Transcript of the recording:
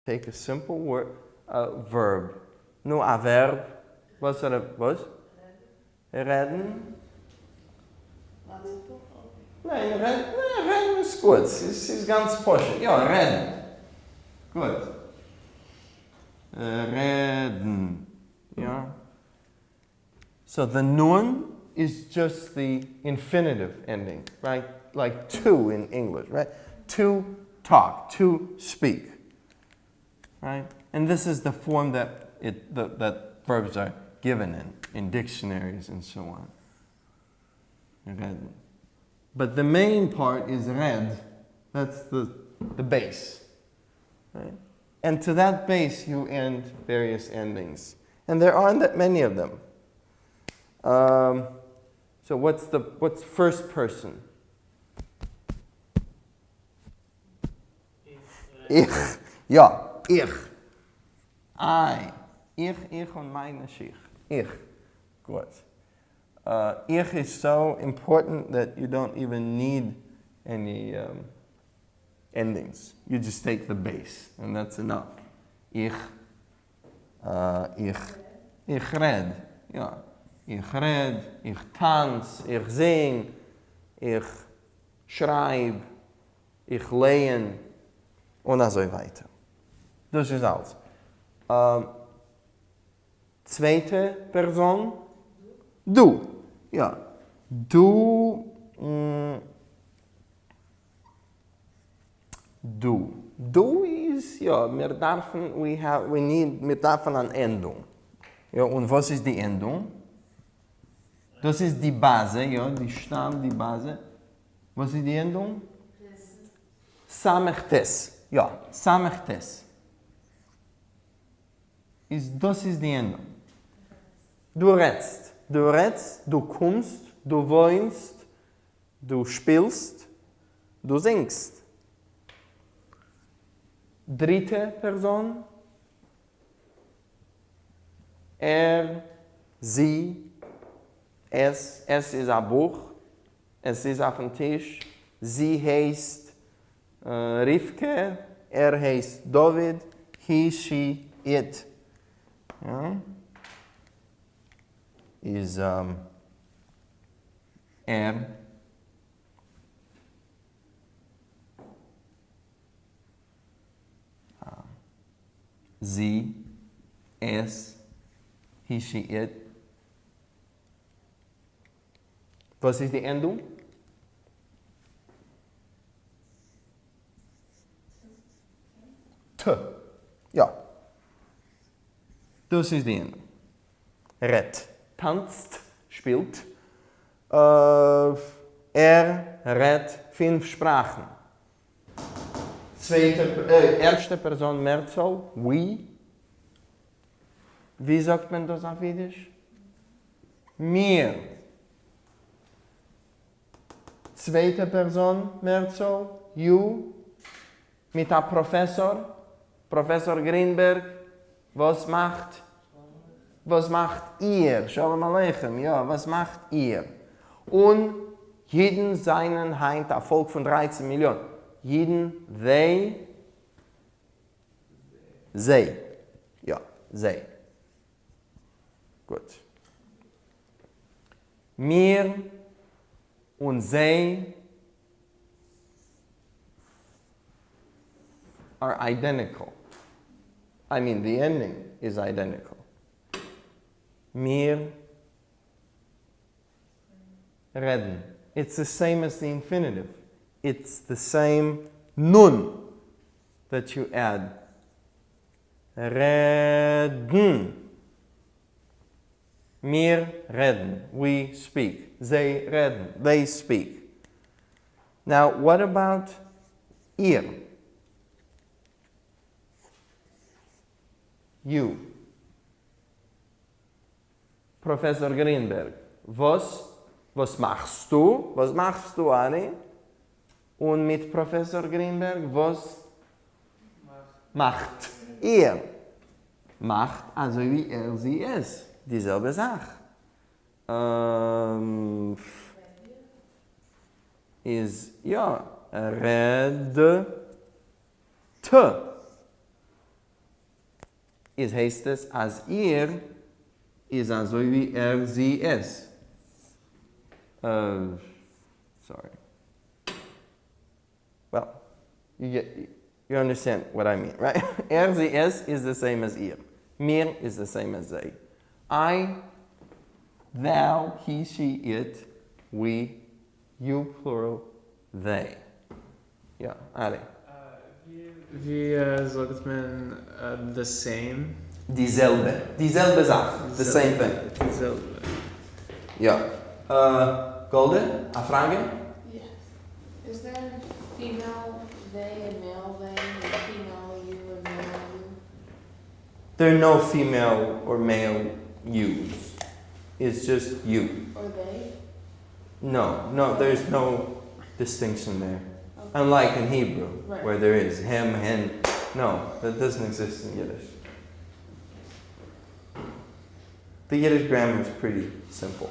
Take a simple word, verb. Nu, a verb. Was was? Reden? Nein, reden ist gut. Es ist ganz posch. Ja, reden. Gut. Reden. Yeah. So the nun is just the infinitive ending, right? Like to in English, right? To talk, to speak, right? And this is the form that that verbs are given in dictionaries and so on. Reden. But the main part is red. That's the base, right? And to that base, you end various endings. And there aren't that many of them. So what's first person? Ich. Ja, ich. I. Ich und meine Schicht. Ich. Good. Ich is so important that you don't even need any endings. You just take the base, and that's enough. Ich red. Ja. Ich red, ich tanz, ich sing, ich schreib, ich lehn und so weiter. Das ist alles. Zweite Person, du. Ja, du. Du ist, ja, wir dürfen eine Endung. Ja, und was ist die Endung? Das ist die Base, ja, die Stamm, die Base. Was ist die Endung? Samechtes. Ja, samechtes. Das ist die Endung. Du redst, du kommst, du wohnst, du spielst, du singst. Dritte Person. Er, sie, es ist ein Buch, es ist auf dem Tisch, sie heißt Rivke, er heißt David, he, she, it. Ja? Is er. Sie, es, he, she, it. Was ist die Endung? T. Ja. Das ist die Endung. Red. Tanzt, spielt. Er redet 5 Sprachen. Erste Person Mehrzahl, we. Wie sagt man das auf Yiddish? Mir. Zweite Person Mehrzahl, you. Mit einem Professor, Professor Greenberg. Was macht ihr? Shalom Aleichem, ja, was macht ihr? Und jeden seinen Heint, ein Volk von 13 Millionen. Jeden, they, ja, they. Gut. Mir und they are identical. I mean, the ending is identical. Mir reden. It's the same as the infinitive. It's the same nun that you add. Reden. Mir reden. We speak. They reden. They speak. Now, what about ihr? You. Professor Greenberg. Was machst du? Was machst du, Ari? Und mit Professor Greenberg, was macht ihr? Macht, also wie er, sie, es. Dieselbe Sache. Ist, ja, redete. is heißt es, als ihr ist also wie sie ist. Sorry. Well, you understand what I mean, right? Sie is the same as ihr. Mir is the same as they. I, thou, he, she, it, we, you, plural, they. Ja, Ali. Wie sagt man the same? Dieselbe Sache. The same thing. Dieselbe. Ja. Golden, a Frage? Yes. Is there female they and male they, or female you and male you? There are no female or male yous. It's just you. Or they? No, there's no distinction there. Okay. Unlike in Hebrew, Right. where there is him, hin. No, that doesn't exist in Yiddish. The Yiddish grammar is pretty simple.